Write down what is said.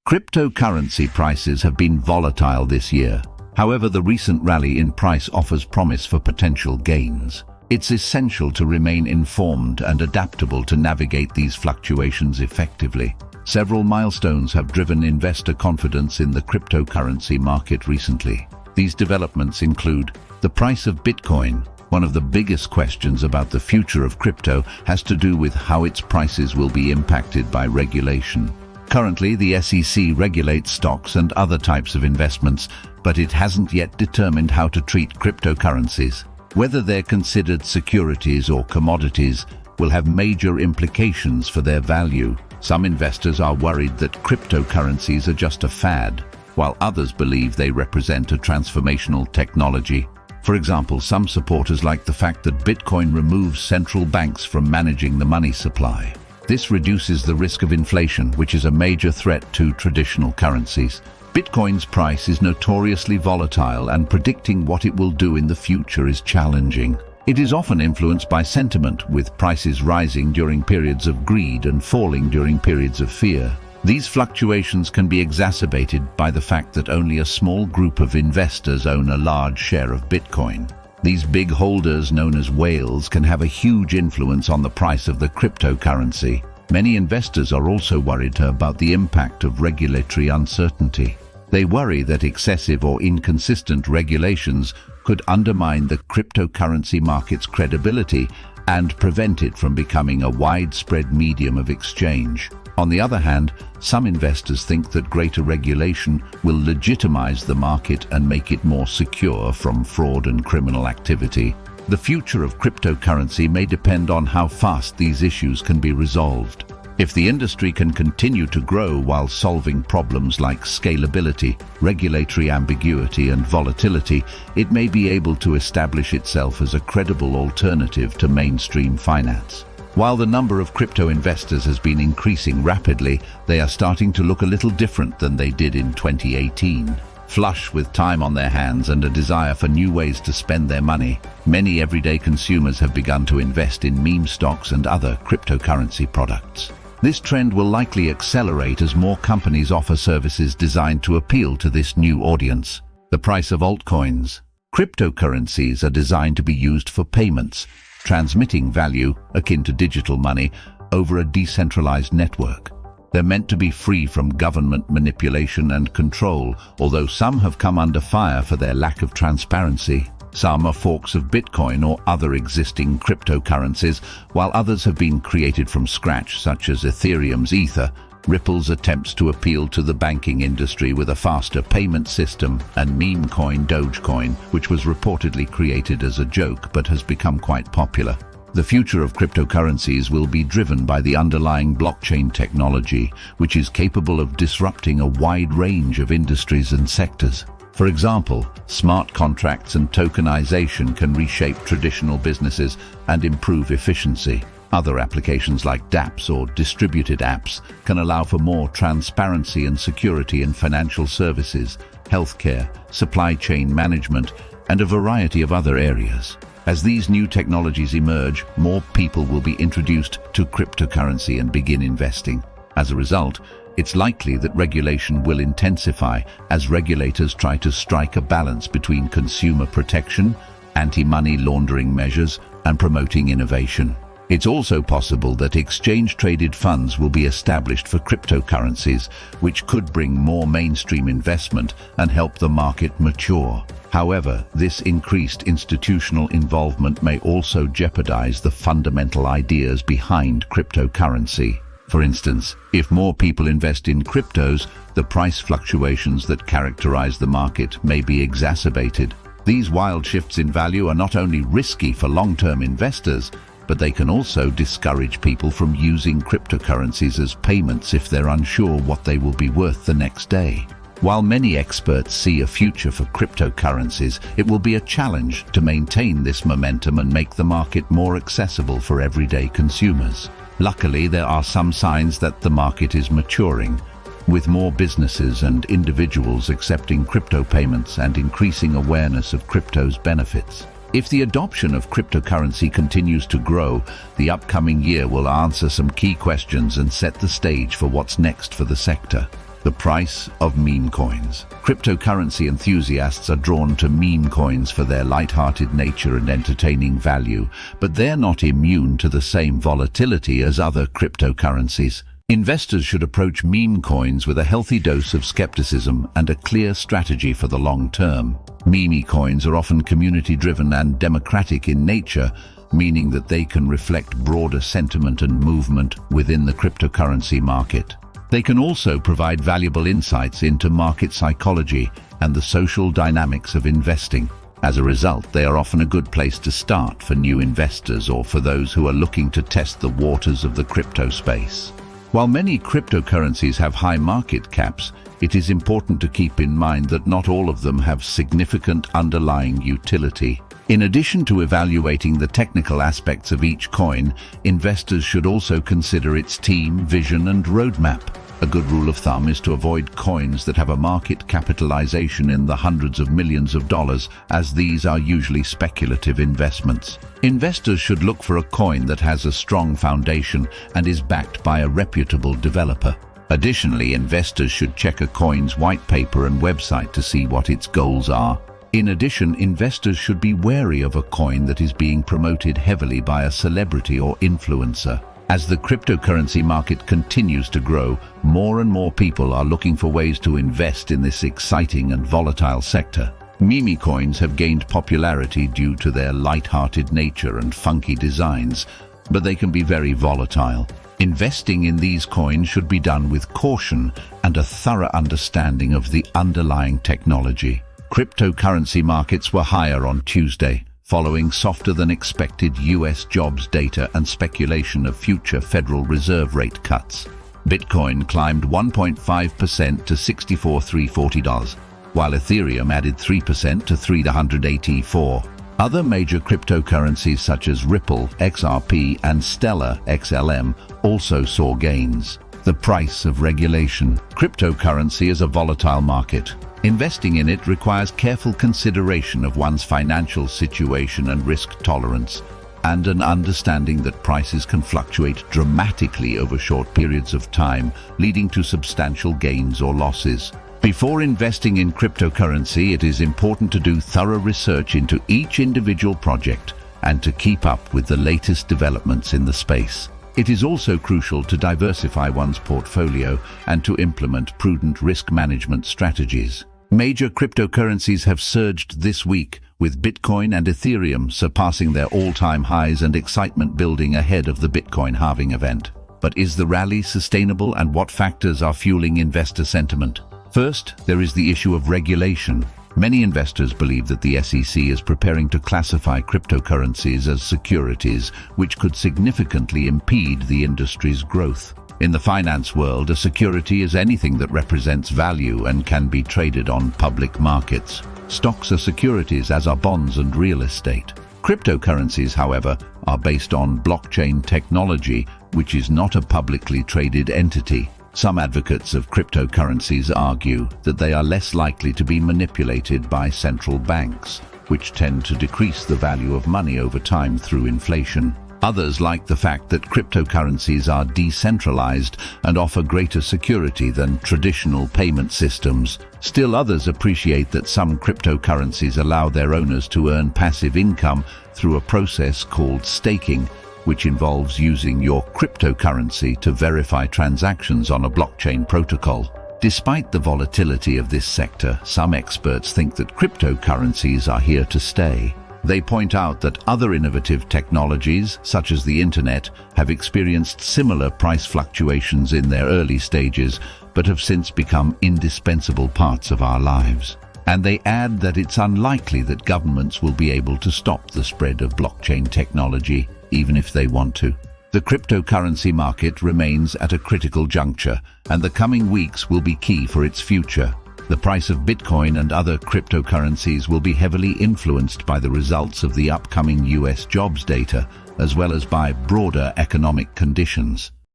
Cryptocurrency prices have been volatile this year. However, the recent rally in price offers promise for potential gains. It's essential to remain informed and adaptable to navigate these fluctuations effectively. Several milestones have driven investor confidence in the cryptocurrency market recently. These developments include the price of Bitcoin. One of the biggest questions about the future of crypto has to do with how its prices will be impacted by regulation. Currently, the SEC regulates stocks and other types of investments, but it hasn't yet determined how to treat cryptocurrencies. Whether they're considered securities or commodities will have major implications for their value. Some investors are worried that cryptocurrencies are just a fad, while others believe they represent a transformational technology. For example, some supporters like the fact that Bitcoin removes central banks from managing the money supply. This reduces the risk of inflation, which is a major threat to traditional currencies. Bitcoin's price is notoriously volatile, and predicting what it will do in the future is challenging. It is often influenced by sentiment, with prices rising during periods of greed and falling during periods of fear. These fluctuations can be exacerbated by the fact that only a small group of investors own a large share of Bitcoin. These big holders, known as whales, can have a huge influence on the price of the cryptocurrency. Many investors are also worried about the impact of regulatory uncertainty. They worry that excessive or inconsistent regulations could undermine the cryptocurrency market's credibility and prevent it from becoming a widespread medium of exchange. On the other hand, some investors think that greater regulation will legitimize the market and make it more secure from fraud and criminal activity. The future of cryptocurrency may depend on how fast these issues can be resolved. If the industry can continue to grow while solving problems like scalability, regulatory ambiguity, and volatility, it may be able to establish itself as a credible alternative to mainstream finance. While the number of crypto investors has been increasing rapidly, they are starting to look a little different than they did in 2018. Flush with time on their hands and a desire for new ways to spend their money, many everyday consumers have begun to invest in meme stocks and other cryptocurrency products. This trend will likely accelerate as more companies offer services designed to appeal to this new audience. The price of altcoins. Cryptocurrencies are designed to be used for payments, transmitting value, akin to digital money, over a decentralized network. They're meant to be free from government manipulation and control, although some have come under fire for their lack of transparency. Some are forks of Bitcoin or other existing cryptocurrencies, while others have been created from scratch, such as Ethereum's Ether, Ripple's attempts to appeal to the banking industry with a faster payment system, and meme coin Dogecoin, which was reportedly created as a joke but has become quite popular. The future of cryptocurrencies will be driven by the underlying blockchain technology, which is capable of disrupting a wide range of industries and sectors. For example, smart contracts and tokenization can reshape traditional businesses and improve efficiency. Other applications like dApps or distributed apps can allow for more transparency and security in financial services, healthcare, supply chain management, and a variety of other areas. As these new technologies emerge, more people will be introduced to cryptocurrency and begin investing. As a result, it's likely that regulation will intensify as regulators try to strike a balance between consumer protection, anti-money laundering measures, and promoting innovation. It's also possible that exchange-traded funds will be established for cryptocurrencies, which could bring more mainstream investment and help the market mature. However, this increased institutional involvement may also jeopardize the fundamental ideas behind cryptocurrency. For instance, if more people invest in cryptos, the price fluctuations that characterize the market may be exacerbated. These wild shifts in value are not only risky for long-term investors, but they can also discourage people from using cryptocurrencies as payments if they're unsure what they will be worth the next day. While many experts see a future for cryptocurrencies, it will be a challenge to maintain this momentum and make the market more accessible for everyday consumers. Luckily, there are some signs that the market is maturing, with more businesses and individuals accepting crypto payments and increasing awareness of crypto's benefits. If the adoption of cryptocurrency continues to grow, the upcoming year will answer some key questions and set the stage for what's next for the sector. The price of meme coins. Cryptocurrency enthusiasts are drawn to meme coins for their light-hearted nature and entertaining value, but they're not immune to the same volatility as other cryptocurrencies. Investors should approach meme coins with a healthy dose of skepticism and a clear strategy for the long term. Meme coins are often community-driven and democratic in nature, meaning that they can reflect broader sentiment and movement within the cryptocurrency market. They can also provide valuable insights into market psychology and the social dynamics of investing. As a result, they are often a good place to start for new investors or for those who are looking to test the waters of the crypto space. While many cryptocurrencies have high market caps, it is important to keep in mind that not all of them have significant underlying utility. In addition to evaluating the technical aspects of each coin, investors should also consider its team, vision, and roadmap. A good rule of thumb is to avoid coins that have a market capitalization in the hundreds of millions of dollars, as these are usually speculative investments. Investors should look for a coin that has a strong foundation and is backed by a reputable developer. Additionally, investors should check a coin's white paper and website to see what its goals are. In addition, investors should be wary of a coin that is being promoted heavily by a celebrity or influencer. As the cryptocurrency market continues to grow, more and more people are looking for ways to invest in this exciting and volatile sector. Meme coins have gained popularity due to their light-hearted nature and funky designs, but they can be very volatile. Investing in these coins should be done with caution and a thorough understanding of the underlying technology. Cryptocurrency markets were higher on Tuesday, following softer-than-expected U.S. jobs data and speculation of future Federal Reserve rate cuts. Bitcoin climbed 1.5% to $64,340, while Ethereum added 3% to $384. Other major cryptocurrencies such as Ripple, XRP, and Stellar XLM also saw gains. The price of regulation. Cryptocurrency is a volatile market. Investing in it requires careful consideration of one's financial situation and risk tolerance, and an understanding that prices can fluctuate dramatically over short periods of time, leading to substantial gains or losses. Before investing in cryptocurrency, it is important to do thorough research into each individual project and to keep up with the latest developments in the space. It is also crucial to diversify one's portfolio and to implement prudent risk management strategies. Major cryptocurrencies have surged this week, with Bitcoin and Ethereum surpassing their all-time highs and excitement building ahead of the Bitcoin halving event. But is the rally sustainable, and what factors are fueling investor sentiment? First, there is the issue of regulation. Many investors believe that the SEC is preparing to classify cryptocurrencies as securities, which could significantly impede the industry's growth. In the finance world, a security is anything that represents value and can be traded on public markets. Stocks are securities, as are bonds and real estate. Cryptocurrencies, however, are based on blockchain technology, which is not a publicly traded entity. Some advocates of cryptocurrencies argue that they are less likely to be manipulated by central banks, which tend to decrease the value of money over time through inflation. Others like the fact that cryptocurrencies are decentralized and offer greater security than traditional payment systems. Still, others appreciate that some cryptocurrencies allow their owners to earn passive income through a process called staking, which involves using your cryptocurrency to verify transactions on a blockchain protocol. Despite the volatility of this sector, some experts think that cryptocurrencies are here to stay. They point out that other innovative technologies, such as the internet, have experienced similar price fluctuations in their early stages, but have since become indispensable parts of our lives. And they add that it's unlikely that governments will be able to stop the spread of blockchain technology, even if they want to. The cryptocurrency market remains at a critical juncture, and the coming weeks will be key for its future. The price of Bitcoin and other cryptocurrencies will be heavily influenced by the results of the upcoming US jobs data, as well as by broader economic conditions.